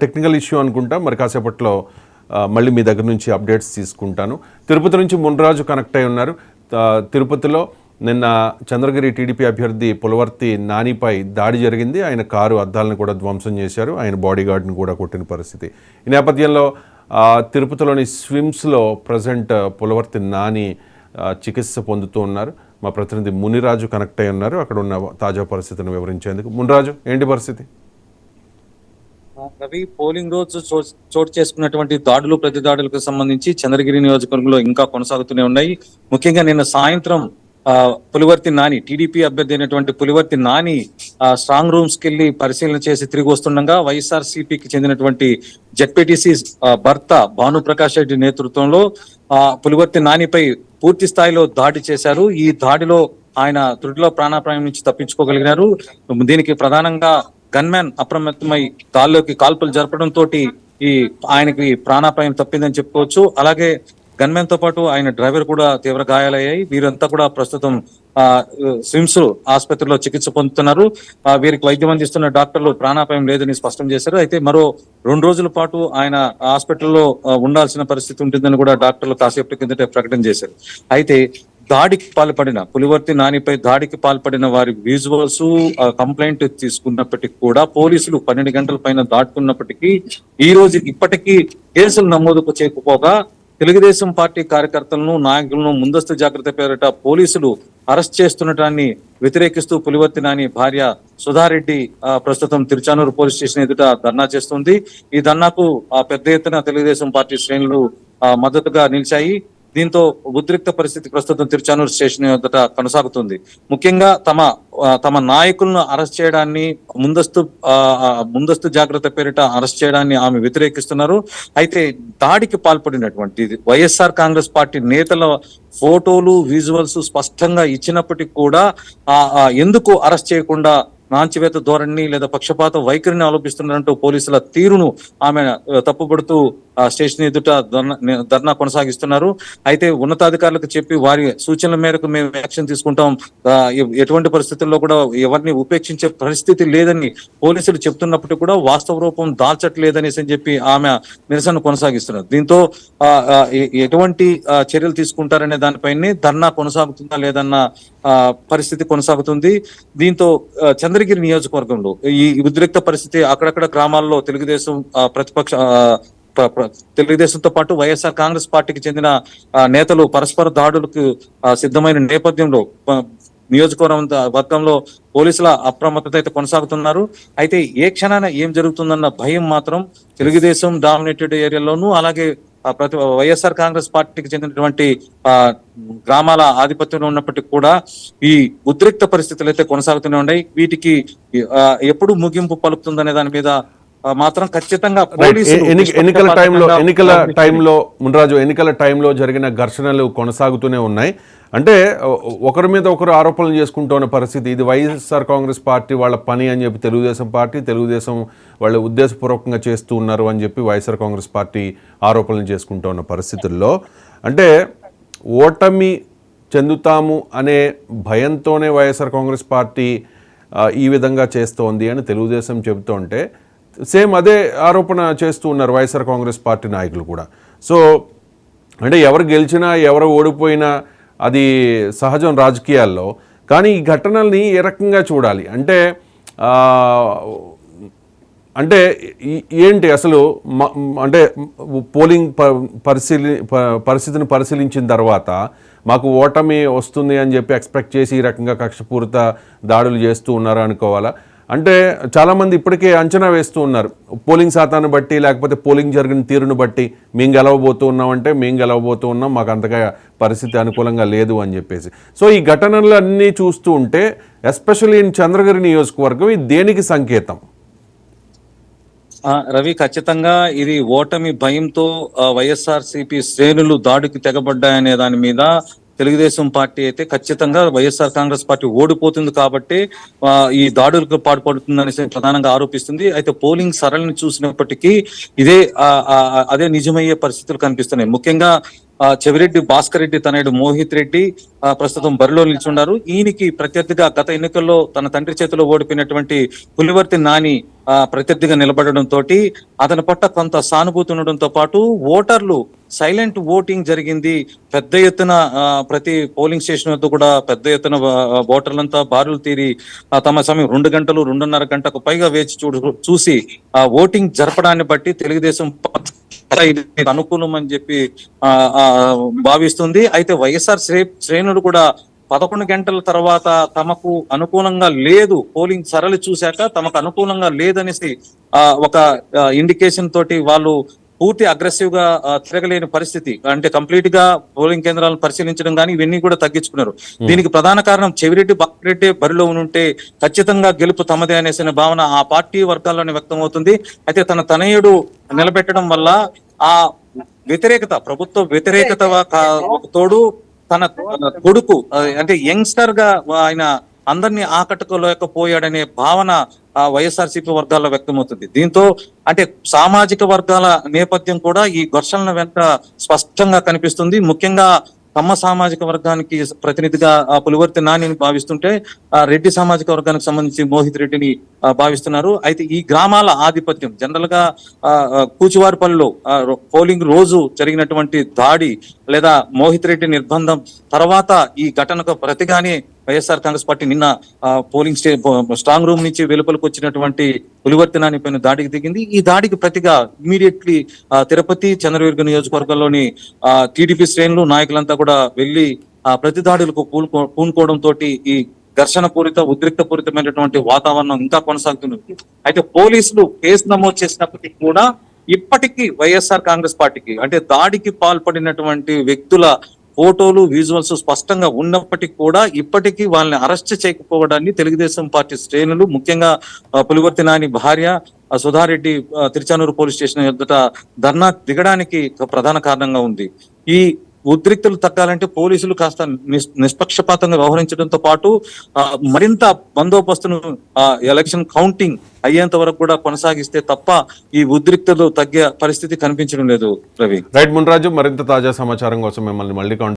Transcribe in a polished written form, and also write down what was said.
Technical issue అనుకుంటా. మరి కాసేపట్లో మళ్ళీ మీ దగ్గర నుంచి అప్డేట్స్ తీసుకుంటాను. తిరుపతి నుంచి మున్రాజు కనెక్ట్ అయి ఉన్నారు. తిరుపతిలో నిన్న చంద్రగిరి టీడీపీ అభ్యర్థి పులవర్తి నానిపై దాడి జరిగింది. ఆయన కారు అద్దాలను కూడా ధ్వంసం చేశారు. ఆయన బాడీ గార్డ్ని కూడా కొట్టిన పరిస్థితి. ఈ నేపథ్యంలో తిరుపతిలోని స్విమ్స్లో ప్రజెంట్ పులవర్తి నాని చికిత్స పొందుతూ ఉన్నారు. మా ప్రతినిధి మునిరాజు కనెక్ట్ అయి ఉన్నారు. అక్కడ ఉన్న తాజా పరిస్థితిని వివరించేందుకు. మునిరాజు, ఏంటి పరిస్థితి? రవి, పోలింగ్ రోజు చోటు చేసుకున్నటువంటి దాడులు ప్రతి దాడులకు సంబంధించి చంద్రగిరి నియోజకవర్గంలో ఇంకా కొనసాగుతూనే ఉన్నాయి. ముఖ్యంగా నిన్న సాయంత్రం పులివర్తి నాని, టీడీపీ అభ్యర్థి అయినటువంటి పులివర్తి నాని స్ట్రాంగ్ రూమ్స్ కి వెళ్లి పరిశీలన చేసి తిరిగి వస్తుండగా వైఎస్ఆర్సీపీకి చెందినటువంటి జెడ్పీటీసీ భర్త భానుప్రకాష్ రెడ్డి నేతృత్వంలో పులివర్తి నానిపై పూర్తి స్థాయిలో దాడి చేశారు. ఈ దాడిలో ఆయన త్రుటిలో ప్రాణాపాయం నుంచి తప్పించుకోగలిగినారు. దీనికి ప్రధానంగా గన్మ్యాన్ అప్రమత్తమై గాల్లోకి కాల్పులు జరపడంతో ఈ ఆయనకి ప్రాణాపాయం తప్పిందని చెప్పుకోవచ్చు. అలాగే గన్మ్యాన్ తో పాటు ఆయన డ్రైవర్ కూడా తీవ్ర గాయాలయ్యాయి. వీరంతా కూడా ప్రస్తుతం స్విమ్స్ ఆసుపత్రిలో చికిత్స పొందుతున్నారు. వీరికి వైద్యం అందిస్తున్న డాక్టర్లు ప్రాణాపాయం లేదని స్పష్టం చేశారు. అయితే మరో 2 రోజుల పాటు ఆయన హాస్పిటల్లో ఉండాల్సిన పరిస్థితి ఉంటుందని కూడా డాక్టర్లు కాసేపటి కిందటే ప్రకటన చేశారు. అయితే దాడికి పాల్పడిన పులివర్తి నానిపై దాడికి పాల్పడిన వారి విజువల్స్ కంప్లైంట్ తీసుకున్నప్పటికీ కూడా పోలీసులు 12 గంటల పైన దాటుకున్నప్పటికీ ఈ రోజు ఇప్పటికీ కేసులు నమోదుకు చేయకపోగా తెలుగుదేశం పార్టీ కార్యకర్తలను, నాయకులను ముందస్తు జాగ్రత్త పేరిట పోలీసులు అరెస్ట్ చేస్తున్నటాన్ని వ్యతిరేకిస్తూ పులివర్తి నాని భార్య సుధారెడ్డి ప్రస్తుతం తిరుచానూరు పోలీస్ స్టేషన్ ఎదుట ధర్నా చేస్తుంది. ఈ ధర్నాకు పెద్ద ఎత్తున తెలుగుదేశం పార్టీ శ్రేణులు మద్దతుగా నిలిచాయి. దీంతో ఉద్రిక్త పరిస్థితి ప్రస్తుతం తిరుచానూరు స్టేషన్ ఎదుట కొనసాగుతుంది. ముఖ్యంగా తమ నాయకులను అరెస్ట్ చేయడాన్ని, ముందస్తు జాగ్రత్త పేరిట అరెస్ట్ చేయడాన్ని ఆమె వ్యతిరేకిస్తున్నారు. అయితే దాడికి పాల్పడినటువంటి వైఎస్ఆర్ కాంగ్రెస్ పార్టీ నేతల ఫోటోలు, విజువల్స్ స్పష్టంగా ఇచ్చినప్పటికీ కూడా ఎందుకు అరెస్ట్ చేయకుండా నాంచివేత ధోరణి లేదా పక్షపాత వైఖరిని ఆలోపిస్తున్నారంటూ పోలీసుల తీరును ఆమె తప్పుపడుతూ స్టేషన్ ఎదుట ధర్నా కొనసాగిస్తున్నారు. అయితే ఉన్నతాధికారులకు చెప్పి వారి సూచనల మేరకు మేము యాక్షన్ తీసుకుంటాం, ఎటువంటి పరిస్థితుల్లో కూడా ఎవరిని ఉపేక్షించే పరిస్థితి లేదని పోలీసులు చెప్తున్నప్పటికీ కూడా వాస్తవ రూపం దాల్చట్లేదనేసి అని చెప్పి ఆమె నిరసన కొనసాగిస్తున్నారు. దీంతో ఎటువంటి చర్యలు తీసుకుంటారనే దానిపైనే ధర్నా కొనసాగుతుందా లేదన్న పరిస్థితి కొనసాగుతుంది. దీంతో చంద్రగిరి నియోజకవర్గంలో ఈ ఉద్రిక్త పరిస్థితి అక్కడక్కడ గ్రామాల్లో తెలుగుదేశంతో పాటు వైఎస్ఆర్ కాంగ్రెస్ పార్టీకి చెందిన నేతలు పరస్పర దాడులకు సిద్ధమైన నేపథ్యంలో వర్గంలో పోలీసుల అప్రమత్తత అయితే కొనసాగుతున్నారు. అయితే ఏ క్షణాన ఏం జరుగుతుందన్న భయం మాత్రం తెలుగుదేశం డామినేటెడ్ ఏరియాలోనూ, అలాగే వైఎస్ఆర్ కాంగ్రెస్ పార్టీకి చెందినటువంటి గ్రామాల ఆధిపత్యంలో ఉన్నప్పటికీ కూడా ఈ ఉద్రిక్త పరిస్థితులు అయితే కొనసాగుతూనే ఉన్నాయి. వీటికి ఎప్పుడు ముగింపు పలుకుతుందనే దాని మీద మాత్రం ఖచ్చితంగా ఎన్నికల టైంలో జరిగిన ఘర్షణలు కొనసాగుతూనే ఉన్నాయి. అంటే ఒకరి మీద ఒకరు ఆరోపణలు చేసుకుంటూ ఉన్న పరిస్థితి. ఇది వైఎస్ఆర్ కాంగ్రెస్ పార్టీ వాళ్ళ పని అని చెప్పి తెలుగుదేశం వాళ్ళు ఉద్దేశపూర్వకంగా చేస్తూ ఉన్నారు అని చెప్పి వైఎస్ఆర్ కాంగ్రెస్ పార్టీ ఆరోపణలు చేసుకుంటూ ఉన్న పరిస్థితుల్లో అంటే ఓటమి చెందుతాము అనే భయంతోనే వైఎస్ఆర్ కాంగ్రెస్ పార్టీ ఈ విధంగా చేస్తోంది అని తెలుగుదేశం చెబుతూ ఉంటే సేమ్ అదే ఆరోపణ చేస్తూ ఉన్నారు వైఎస్ఆర్ కాంగ్రెస్ పార్టీ నాయకులు కూడా. సో అంటే ఎవరు గెలిచినా ఎవరు ఓడిపోయినా అది సహజం రాజకీయాల్లో. కానీ ఈ ఘటనల్ని ఏ రకంగా చూడాలి అంటే ఏంటి అసలు అంటే పోలింగ్ పరిస్థితిని పరిశీలించిన తర్వాత మాకు ఓటమి వస్తుంది అని చెప్పి ఎక్స్పెక్ట్ చేసి ఈ రకంగా కక్షపూరిత దాడులు చేస్తూ ఉన్నారు అనుకోవాలా? అంటే చాలామంది ఇప్పటికే అంచనా వేస్తూ ఉన్నారు పోలింగ్ శాతాన్ని బట్టి, లేకపోతే పోలింగ్ జరిగిన తీరును బట్టి మేము గెలవబోతూ ఉన్నాం, మాకు అంతగా పరిస్థితి అనుకూలంగా లేదు అని చెప్పేసి. సో ఈ ఘటనలు అన్నీ చూస్తూ ఉంటే ఎస్పెషల్లీ ఇన్ చంద్రగిరి నియోజకవర్గం ఇది దేనికి సంకేతం? రవి, ఖచ్చితంగా ఇది ఓటమి భయంతో వైఎస్ఆర్సీపీ శ్రేణులు దాడికి తెగబడ్డాయనే దాని మీద తెలుగుదేశం పార్టీ అయితే ఖచ్చితంగా వైఎస్ఆర్ కాంగ్రెస్ పార్టీ ఓడిపోతుంది కాబట్టి ఈ దాడులకు పాల్పడుతుందని ప్రధానంగా ఆరోపిస్తుంది. అయితే పోలింగ్ సరళిని చూసినప్పటికీ అదే నిజమయ్యే పరిస్థితులు కనిపిస్తున్నాయి. ముఖ్యంగా చెవిరెడ్డి భాస్కర్ రెడ్డి తనయుడు మోహిత్ రెడ్డి ప్రస్తుతం బరిలో నిల్చున్నారు. ఈయనకి ప్రత్యర్థిగా గత ఎన్నికల్లో తన తండ్రి చేతిలో ఓడిపోయినటువంటి పులివర్తి నాని ప్రత్యర్థిగా నిలబడడం తోటి అతని పట్ల కొంత సానుభూతి ఉండడంతో పాటు ఓటర్లు సైలెంట్ ఓటింగ్ జరిగింది. పెద్ద ఎత్తున ప్రతి పోలింగ్ స్టేషన్ వద్ద కూడా పెద్ద ఎత్తున ఓటర్లంతా బారులు తీరి తమ సమయం 2 గంటలు 2.5 గంటకు పైగా వేచి చూసి ఓటింగ్ జరపడాన్ని బట్టి తెలుగుదేశం అనుకూలం అని చెప్పి భావిస్తుంది. అయితే వైఎస్ఆర్ శ్రేణులు కూడా 11 గంటల తర్వాత తమకు అనుకూలంగా లేదు, పోలింగ్ సరళి చూశాక తమకు అనుకూలంగా లేదనేసి ఒక ఇండికేషన్ తోటి వాళ్ళు పూర్తి అగ్రెసివ్ గా తిరగలేని పరిస్థితి, అంటే కంప్లీట్ గా పోలింగ్ కేంద్రాలను పరిశీలించడం కానీ ఇవన్నీ కూడా తగ్గించుకున్నారు. దీనికి ప్రధాన కారణం చెవిరెడ్డి బాపిరెడ్డి బరిలో ఉంటే ఖచ్చితంగా గెలుపు తమదే అనేసిన భావన ఆ పార్టీ వర్గాల్లోనే వ్యక్తం అవుతుంది. అయితే తన తనయుడు నిలబెట్టడం వల్ల ఆ వ్యతిరేకత, ప్రభుత్వ వ్యతిరేకత తోడు తన కొడుకు అంటే యంగ్స్టర్ గా ఆయన అందరినీ ఆకట్టుకోలేకపోయాడనే భావన వైఎస్ఆర్సీపీ వర్గాల్లో వ్యక్తమవుతుంది. దీంతో అంటే సామాజిక వర్గాల నేపథ్యం కూడా ఈ ఘర్షణల వెంట స్పష్టంగా కనిపిస్తుంది. ముఖ్యంగా కమ్మ సామాజిక వర్గానికి ప్రతినిధిగా పులివర్తి నానిని భావిస్తుంటే రెడ్డి సామాజిక వర్గానికి సంబంధించి మోహిత్ రెడ్డిని భావిస్తున్నారు. అయితే ఈ గ్రామాల ఆధిపత్యం జనరల్ గా కూచివారిపల్లిలో పోలింగ్ రోజు జరిగినటువంటి దాడి లేదా మోహిత్ రెడ్డి నిర్బంధం తర్వాత ఈ ఘటనకు ప్రతిగానే వైఎస్ఆర్ కాంగ్రెస్ పార్టీ నిన్న పోలింగ్ స్ట్రాంగ్ రూమ్ నుంచి వెలుపలకు వచ్చినటువంటి పులివర్తి నాని పైన దాడికి దిగింది. ఈ దాడికి ప్రతిగా ఇమ్మీడియట్లీ తిరుపతి చంద్రగిరి నియోజకవర్గంలోని టీడీపీ శ్రేణులు నాయకులంతా కూడా వెళ్లి ప్రతి దాడులకు పూనుకోవడం తోటి ఈ ఘర్షణ పూరిత ఉద్రిక్త పూరితమైనటువంటి వాతావరణం ఇంకా కొనసాగుతుంది. అయితే పోలీసులు కేసు నమోదు చేసినప్పటికీ కూడా ఇప్పటికీ వైఎస్ఆర్ కాంగ్రెస్ పార్టీకి అంటే దాడికి పాల్పడినటువంటి వ్యక్తుల ఫోటోలు విజువల్స్ స్పష్టంగా ఉన్నప్పటికీ కూడా ఇప్పటికీ వాళ్ళని అరెస్ట్ చేయకపోవడాన్ని తెలుగుదేశం పార్టీ శ్రేణులు ముఖ్యంగా పులివర్తి నాని భార్య సుధారెడ్డి తిరుచానూరు పోలీస్ స్టేషన్ ఎదుట ధర్నా దిగడానికి ప్రధాన కారణంగా ఉంది. ఈ ఉద్రిక్తులు తగ్గాలంటే పోలీసులు కాస్త నిష్పక్షపాతంగా వ్యవహరించడంతో పాటు మరింత బందోబస్తును ఎలక్షన్ కౌంటింగ్ అయ్యేంత వరకు కూడా కొనసాగిస్తే తప్ప ఈ ఉద్రిక్తలు తగ్గే పరిస్థితి కనిపించడం లేదు. రవి. రైట్ మున్రాజు, మరింత తాజా సమాచారం కోసం మిమ్మల్ని మళ్ళీ